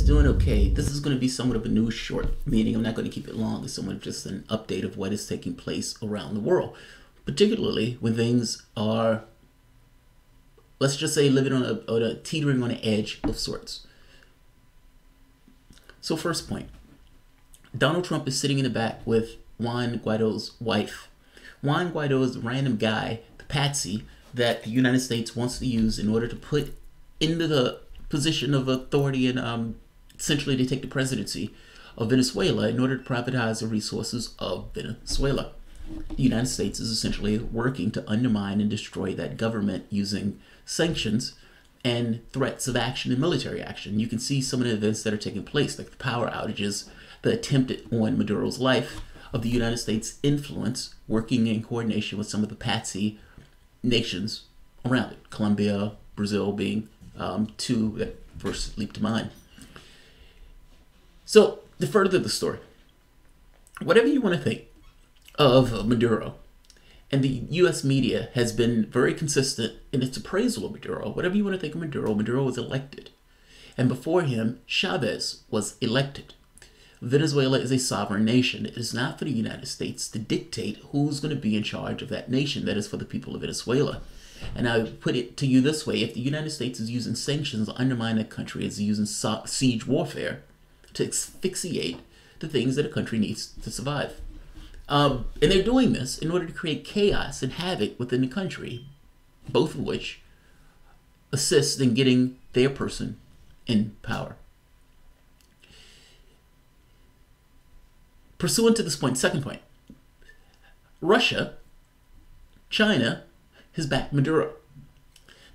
doing okay. This is going to be somewhat of a news short, meaning I'm not going to keep it long. It's somewhat of just an update of what is taking place around the world, particularly when things are, let's just say, living on a teetering on an edge of sorts. So first point, Donald Trump is sitting in the back with Juan Guaido's wife. Juan Guaido is the random guy, the patsy, that the United States wants to use in order to put into the position of authority and essentially to take the presidency of Venezuela in order to privatize the resources of Venezuela. The United States is essentially working to undermine and destroy that government using sanctions and threats of action and military action. You can see some of the events that are taking place, like the power outages, the attempt on Maduro's life, of the United States' influence working in coordination with some of the patsy nations around it. Colombia, Brazil being two that first leap to mind. So, to further the story, whatever you want to think of Maduro, and the U.S. media has been very consistent in its appraisal of Maduro. Whatever you want to think of Maduro, Maduro was elected. And before him, Chavez was elected. Venezuela is a sovereign nation. It is not for the United States to dictate who's going to be in charge of that nation. That is for the people of Venezuela. And I put it to you this way. If the United States is using sanctions to undermine a country, it's using siege warfare to asphyxiate the things that a country needs to survive. And they're doing this in order to create chaos and havoc within the country, both of which assist in getting their person in power. Pursuant to this point, second point, Russia, China, has backed Maduro.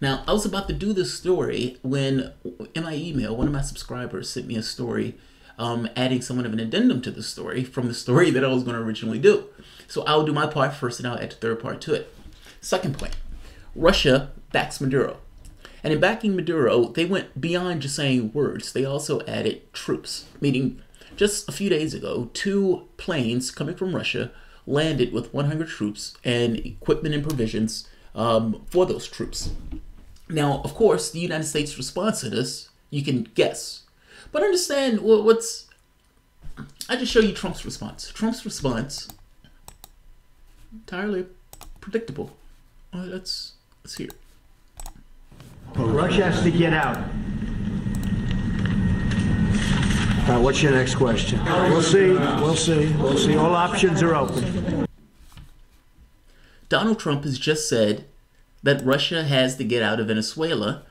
Now, I was about to do this story when, in my email, one of my subscribers sent me a story adding somewhat of an addendum to the story from the story that I was going to originally do. So I'll do my part first and I'll add the third part to it. Second point, Russia backs Maduro. And in backing Maduro, they went beyond just saying words. They also added troops, meaning just a few days ago, 2 planes coming from Russia landed with 100 troops and equipment and provisions for those troops. Now, of course, the United States' response to this, you can guess. But understand I just show you Trump's response. Trump's response, entirely predictable. Let's hear it. Russia has to get out. What's your next question? We'll see. We'll see. We'll see. All options are open. Donald Trump has just said that Russia has to get out of Venezuela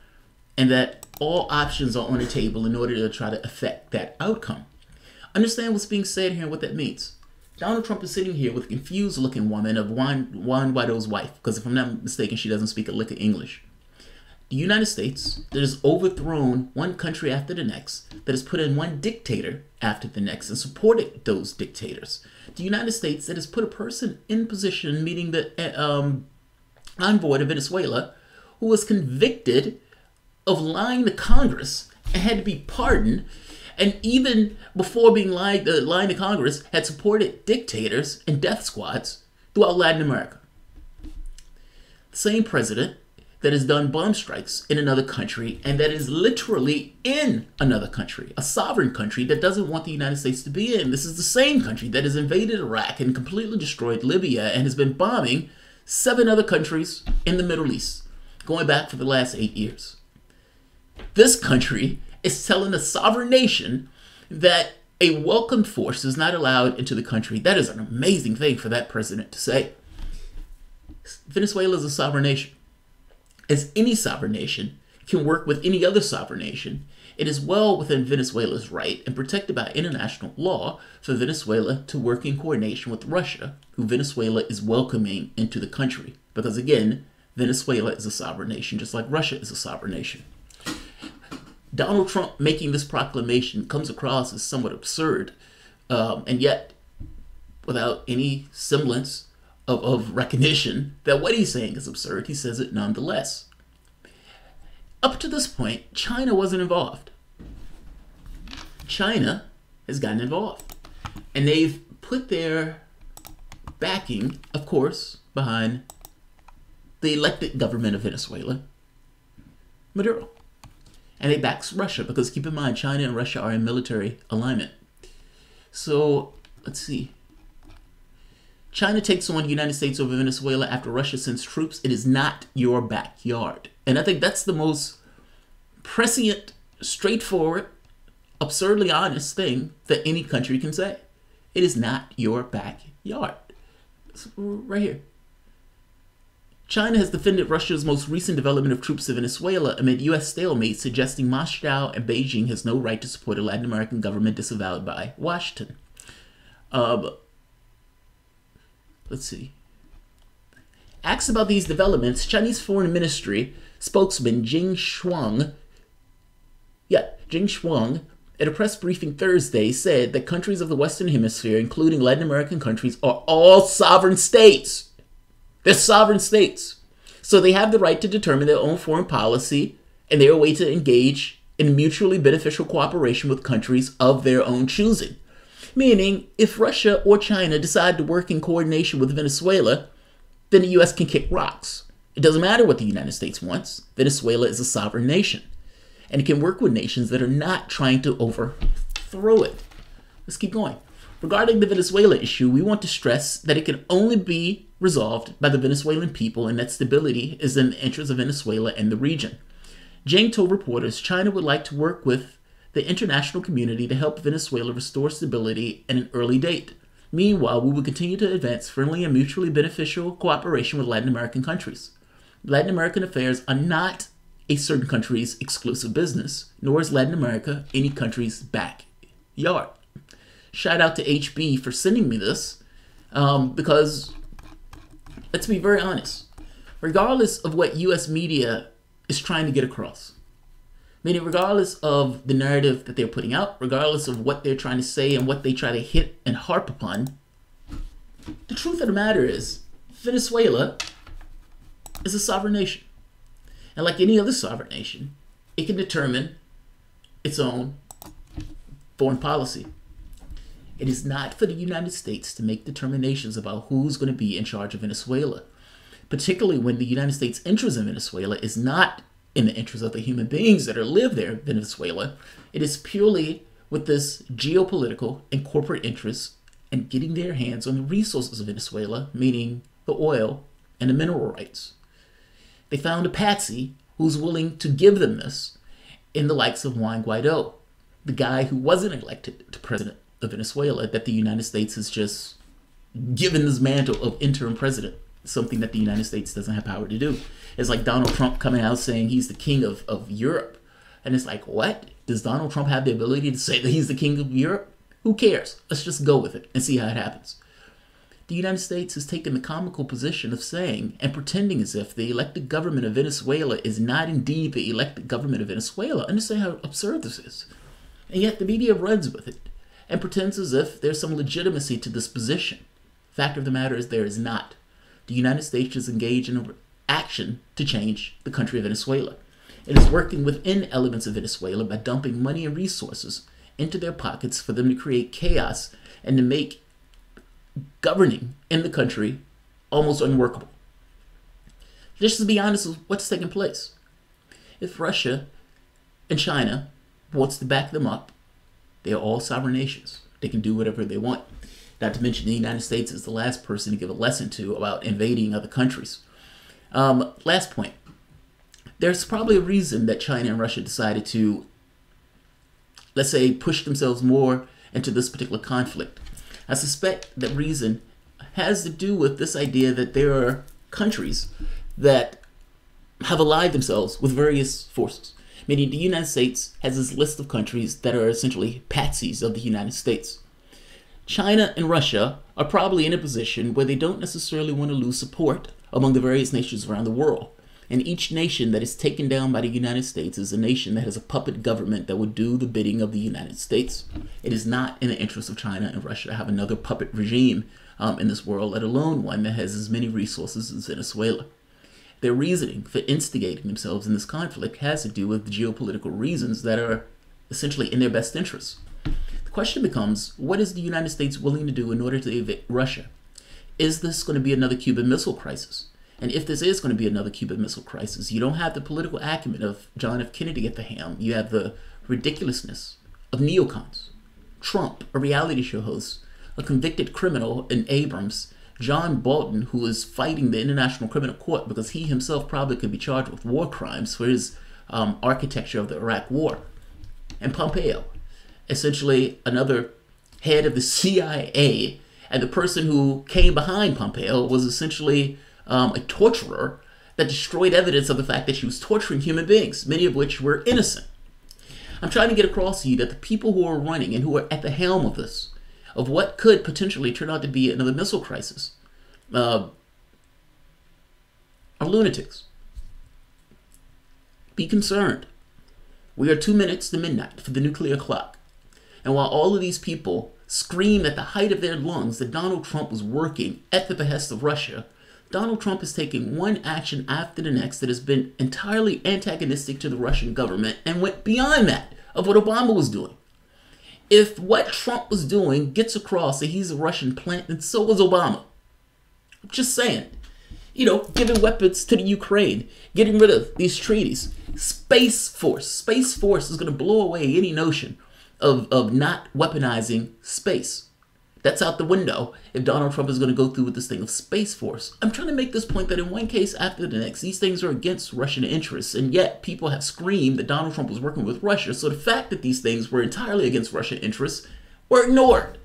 and that all options are on the table in order to try to affect that outcome. Understand what's being said here and what that means. Donald Trump is sitting here with a confused looking woman of Juan Guaido's wife, because if I'm not mistaken, she doesn't speak a lick of English. The United States that has overthrown one country after the next, that has put in one dictator after the next and supported those dictators. The United States that has put a person in position, meaning the envoy to Venezuela, who was convicted of lying to Congress and had to be pardoned, and even before being lying to Congress, had supported dictators and death squads throughout Latin America. The same president that has done bomb strikes in another country and that is literally in another country, a sovereign country that doesn't want the United States to be in. This is the same country that has invaded Iraq and completely destroyed Libya and has been bombing 7 other countries in the Middle East, going back for the last 8 years. This country is telling a sovereign nation that a welcome force is not allowed into the country. That is an amazing thing for that president to say. Venezuela is a sovereign nation. As any sovereign nation can work with any other sovereign nation, it is well within Venezuela's right and protected by international law for Venezuela to work in coordination with Russia, who Venezuela is welcoming into the country. Because again, Venezuela is a sovereign nation, just like Russia is a sovereign nation. Donald Trump making this proclamation comes across as somewhat absurd, and yet without any semblance of recognition that what he's saying is absurd, he says it nonetheless. Up to this point, China wasn't involved. China has gotten involved. And they've put their backing, of course, behind the elected government of Venezuela, Maduro. and it backs Russia because keep in mind, China and Russia are in military alignment. So let's see. China takes on the United States over Venezuela after Russia sends troops. It is not your backyard. And I think that's the most prescient, straightforward, absurdly honest thing that any country can say. It is not your backyard. It's right here. China has defended Russia's most recent development of troops to Venezuela amid U.S. stalemate, suggesting Moscow and Beijing has no right to support a Latin American government disavowed by Washington. Let's see. Asked about these developments, Chinese Foreign Ministry spokesman Jing Shuang, at a press briefing Thursday said that countries of the Western Hemisphere, including Latin American countries, are all sovereign states. They're sovereign states. So they have the right to determine their own foreign policy and their way to engage in mutually beneficial cooperation with countries of their own choosing. Meaning, if Russia or China decide to work in coordination with Venezuela, then the U.S. can kick rocks. It doesn't matter what the United States wants. Venezuela is a sovereign nation. And it can work with nations that are not trying to overthrow it. Let's keep going. Regarding the Venezuela issue, we want to stress that it can only be resolved by the Venezuelan people and that stability is in the interest of Venezuela and the region. Jing told reporters China would like to work with the international community to help Venezuela restore stability at an early date. Meanwhile, we will continue to advance friendly and mutually beneficial cooperation with Latin American countries. Latin American affairs are not a certain country's exclusive business, nor is Latin America any country's backyard. Shout out to HB for sending me this, because let's be very honest. Regardless of what U.S. media is trying to get across, meaning regardless of the narrative that they're putting out, regardless of what they're trying to say and what they try to hit and harp upon, the truth of the matter is Venezuela is a sovereign nation. And like any other sovereign nation, it can determine its own foreign policy. It is not for the United States to make determinations about who's going to be in charge of Venezuela, particularly when the United States' interest in Venezuela is not in the interest of the human beings that live there in Venezuela. It is purely with this geopolitical and corporate interests and getting their hands on the resources of Venezuela, meaning the oil and the mineral rights. They found a patsy who's willing to give them this in the likes of Juan Guaido, the guy who wasn't elected to president of Venezuela, that the United States has just given this mantle of interim president, something that the United States doesn't have power to do. It's like Donald Trump coming out saying he's the king of Europe. And it's like, what? Does Donald Trump have the ability to say that he's the king of Europe? Who cares? Let's just go with it and see how it happens. The United States has taken the comical position of saying and pretending as if the elected government of Venezuela is not indeed the elected government of Venezuela. Understand how absurd this is. And yet the media runs with it and pretends as if there's some legitimacy to this position. Fact of the matter is there is not. The United States is engaged in action to change the country of Venezuela. It is working within elements of Venezuela by dumping money and resources into their pockets for them to create chaos and to make governing in the country almost unworkable. Just to be honest with what's taking place. If Russia and China wants to back them up, they are all sovereign nations. They can do whatever they want. Not to mention the United States is the last person to give a lesson to about invading other countries. Last point. There's probably a reason that China and Russia decided to, let's say, push themselves more into this particular conflict. I suspect that reason has to do with this idea that there are countries that have allied themselves with various forces. Meaning the United States has this list of countries that are essentially patsies of the United States. China and Russia are probably in a position where they don't necessarily want to lose support among the various nations around the world. And each nation that is taken down by the United States is a nation that has a puppet government that would do the bidding of the United States. It is not in the interest of China and Russia to have another puppet regime in this world, let alone one that has as many resources as Venezuela. Their reasoning for instigating themselves in this conflict has to do with the geopolitical reasons that are essentially in their best interests. The question becomes, what is the United States willing to do in order to evict Russia? Is this going to be another Cuban Missile Crisis? And if this is going to be another Cuban Missile Crisis, you don't have the political acumen of John F. Kennedy at the helm. You have the ridiculousness of neocons, Trump, a reality show host, a convicted criminal in Abrams, John Bolton, who is fighting the International Criminal Court because he himself probably could be charged with war crimes for his architecture of the Iraq War, and Pompeo, essentially another head of the CIA, and the person who came behind Pompeo was essentially a torturer that destroyed evidence of the fact that she was torturing human beings, many of which were innocent. I'm trying to get across to you that the people who are running and who are at the helm of this, of what could potentially turn out to be another missile crisis, are lunatics. Be concerned. We are 2 minutes to midnight for the nuclear clock. And while all of these people screamed at the height of their lungs that Donald Trump was working at the behest of Russia, Donald Trump is taking one action after the next that has been entirely antagonistic to the Russian government and went beyond that of what Obama was doing. If what Trump was doing gets across that he's a Russian plant, then so was Obama. I'm just saying. You know, giving weapons to the Ukraine, getting rid of these treaties. Space Force. Space Force is going to blow away any notion of not weaponizing space. That's out the window if Donald Trump is going to go through with this thing of Space Force. I'm trying to make this point that in one case after the next, these things are against Russian interests, and yet people have screamed that Donald Trump was working with Russia. So the fact that these things were entirely against Russian interests were ignored.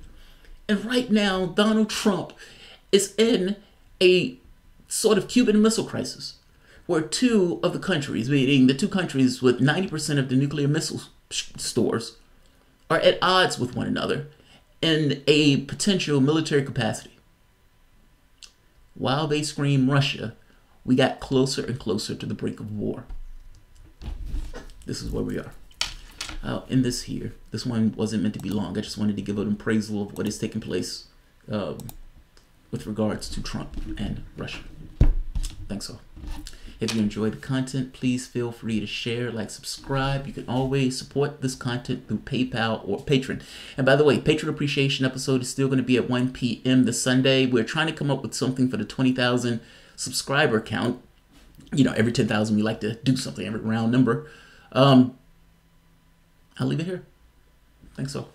And right now, Donald Trump is in a sort of Cuban Missile Crisis, where two of the countries, meaning the two countries with 90% of the nuclear missile stores, are at odds with one another in a potential military capacity. While they scream Russia, we got closer and closer to the brink of war. This is where we are. I'll end this here. This one wasn't meant to be long. I just wanted to give an appraisal of what is taking place with regards to Trump and Russia. Thanks all. If you enjoy the content, please feel free to share, like, subscribe. You can always support this content through PayPal or Patreon. And by the way, Patreon Appreciation episode is still going to be at 1 p.m. this Sunday. We're trying to come up with something for the 20,000 subscriber count. You know, every 10,000 we like to do something, every round number. I'll leave it here. Thanks all.